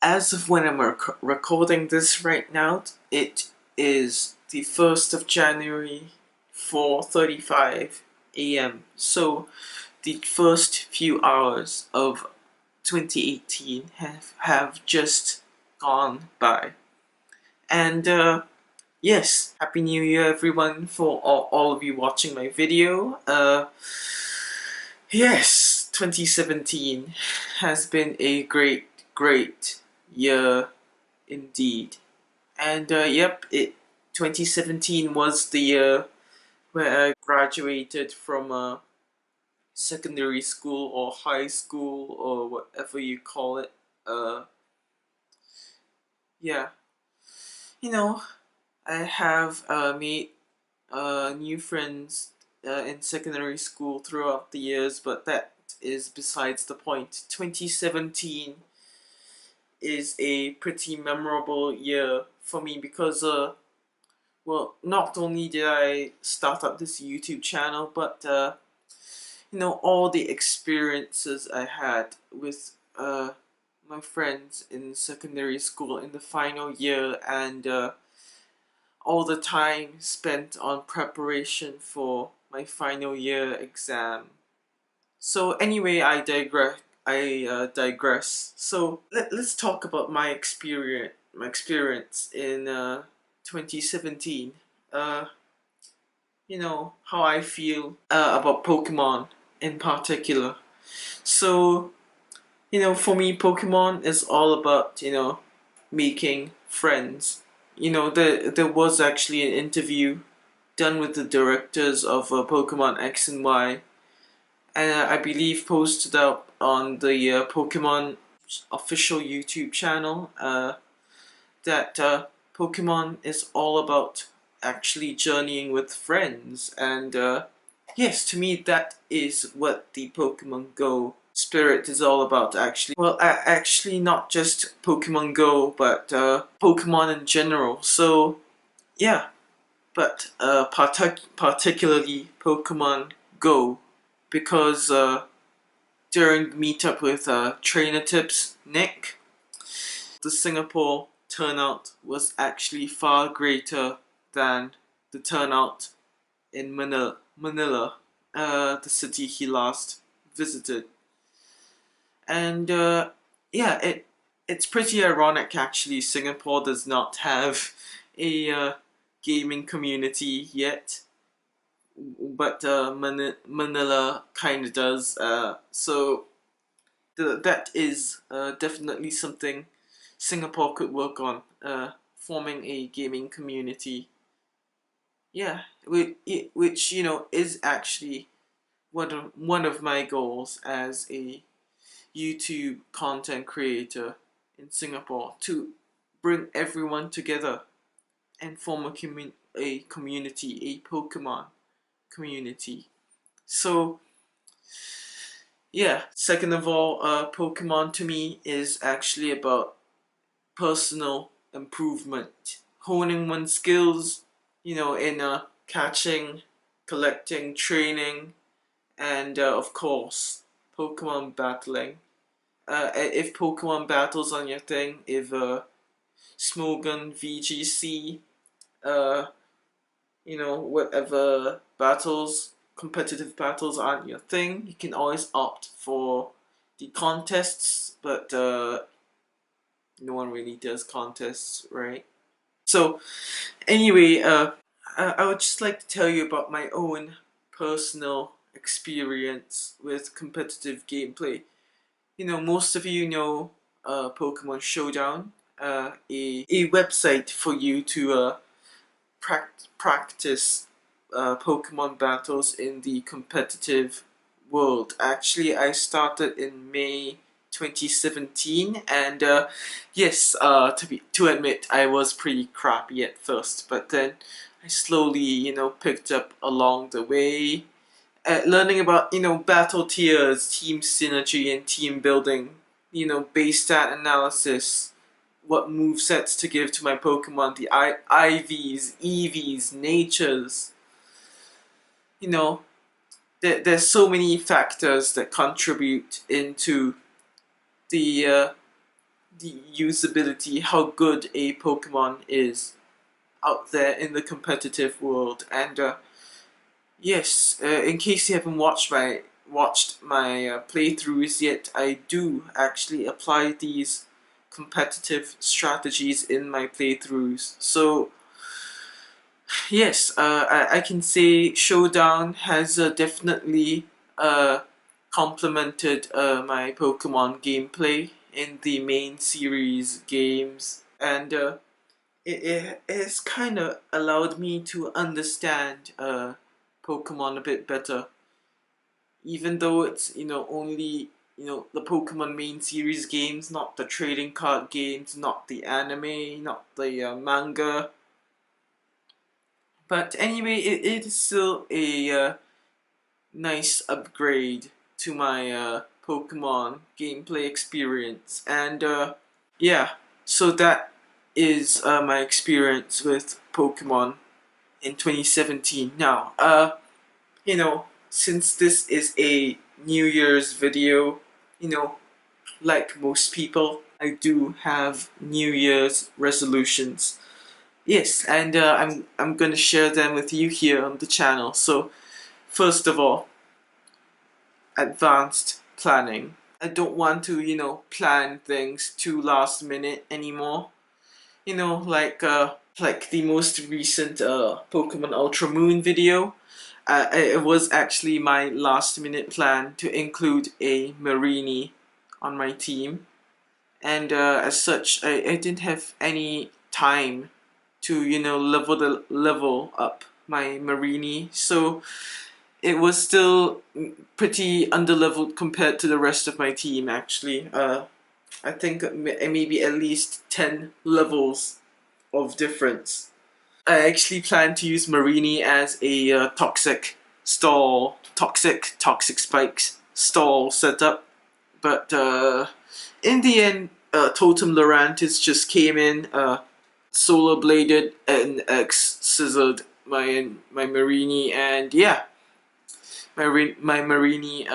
As of when I'm recording this right now, it is the 1st of January, 4:35 a.m. So the first few hours of 2018 have just gone by. And yes, Happy New Year everyone, for all of you watching my video. Yes, 2017 has been a great year indeed. And yep, 2017 was the year where I graduated from secondary school or high school or whatever you call it. Uh, yeah, you know, I have made new friends in secondary school throughout the years, but that is besides the point. 2017 is a pretty memorable year for me because well, not only did I start up this YouTube channel, but all the experiences I had with my friends in secondary school in the final year, and all the time spent on preparation for my final year exam. So anyway, I digress. I digress. So let's talk about my experience. My experience in 2017. Uh, how I feel about Pokemon in particular. So for me, Pokemon is all about making friends. There was actually an interview done with the directors of Pokemon X and Y, and I believe posted up on the Pokemon official YouTube channel, that Pokemon is all about actually journeying with friends, and yes, to me that is what the Pokemon Go spirit is all about. Actually, well, actually not just Pokemon Go, but Pokemon in general. So yeah, but particularly Pokemon Go, because during the meetup with Trainer Tips Nick, the Singapore turnout was actually far greater than the turnout in Manila, the city he last visited. And yeah, it's pretty ironic actually. Singapore does not have a gaming community yet, but Manila kind of does. So that is definitely something Singapore could work on, forming a gaming community. Yeah, which is actually one of my goals as a YouTube content creator in Singapore, to bring everyone together and form a community, a Pokemon community. So yeah, second of all, Pokemon to me is actually about personal improvement, honing one's skills, in catching, collecting, training, and of course, Pokemon battling. If Pokemon battles on your thing, if Smogon, VGC, uh, whatever battles, competitive battles aren't your thing, you can always opt for the contests, but no one really does contests, right? So, anyway, I would just like to tell you about my own personal experience with competitive gameplay. Most of you know Pokemon Showdown, a website for you to practice Pokemon battles in the competitive world. Actually, I started in May 2017, and yes, to admit, I was pretty crappy at first, but then I slowly, picked up along the way, learning about battle tiers, team synergy, and team building. Base stat analysis, what movesets to give to my Pokemon, the IVs, EVs, natures. You know, there's so many factors that contribute into the the usability, how good a Pokemon is out there in the competitive world. And yes, in case you haven't watched my playthroughs yet, I do actually apply these competitive strategies in my playthroughs. So yes, I can say Showdown has definitely complemented my Pokemon gameplay in the main series games, and it has kind of allowed me to understand Pokemon a bit better, even though it's only the Pokemon main series games, not the trading card games, not the anime, not the manga. But anyway, it is still a nice upgrade to my Pokemon gameplay experience, and yeah, so that is my experience with Pokemon in 2017. Now, since this is a New Year's video, you know, like most people, I do have New Year's resolutions. Yes, and I'm gonna share them with you here on the channel. So first of all, advanced planning. I don't want to plan things too last minute anymore. Like the most recent Pokemon Ultra Moon video. It was actually my last minute plan to include a Marini on my team, and as such, I didn't have any time to level up my Marini, so it was still pretty underleveled compared to the rest of my team. Actually, I think maybe at least 10 levels of difference. I actually plan to use Marini as a toxic spikes stall setup, but in the end, Totem Lurantis just came in, solar bladed and X scissored my Marini, and yeah, my Marini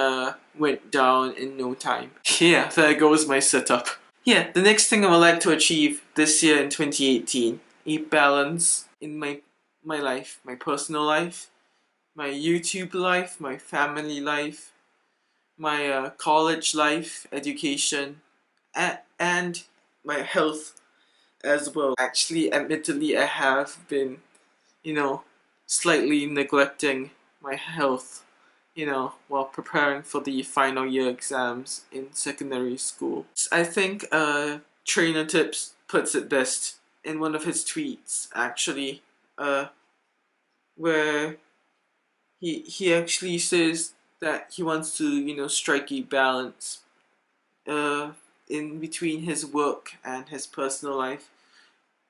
went down in no time. Yeah, there goes my setup. Yeah, the next thing I would like to achieve this year in 2018, a balance in my life, my personal life, my YouTube life, my family life, my college life, education, and my health as well. Actually, admittedly, I have been, slightly neglecting my health, while preparing for the final year exams in secondary school. I think Trainer Tips puts it best in one of his tweets, actually, where he actually says that he wants to, strike a balance uh, in between his work and his personal life.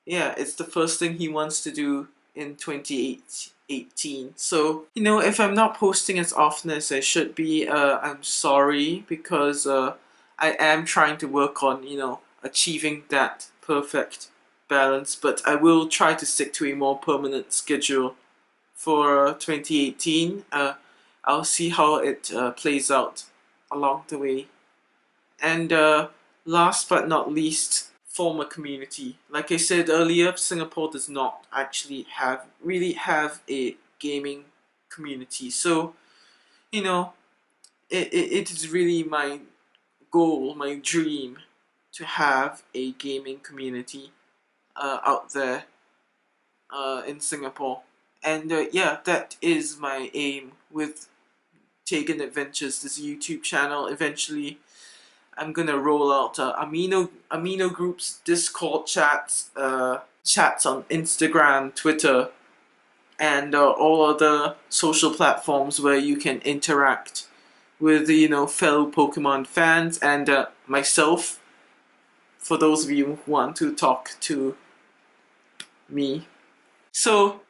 Yeah, it's the first thing he wants to do in 2018. So, if I'm not posting as often as I should be, I'm sorry, because I am trying to work on, achieving that perfect balance, but I will try to stick to a more permanent schedule for 2018. I'll see how it plays out along the way. And last but not least, form a community. Like I said earlier, Singapore does not actually really have a gaming community. So, it is really my goal, my dream, to have a gaming community out there in Singapore. And yeah, that is my aim with Taken Adventures, this YouTube channel. Eventually, I'm gonna roll out amino groups, Discord chats, chats on Instagram, Twitter, and all other social platforms where you can interact with fellow Pokemon fans and myself. For those of you who want to talk to me. So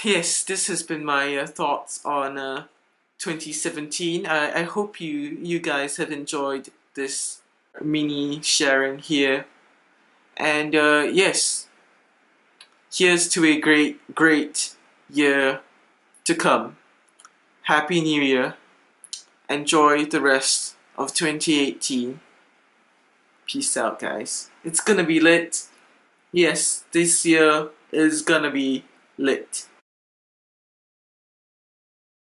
yes, this has been my thoughts on 2017. I hope you guys have enjoyed this mini sharing here. And yes, here's to a great year to come. Happy New Year. Enjoy the rest of 2018. Peace out, guys. It's gonna be lit. Yes, this year is gonna be lit.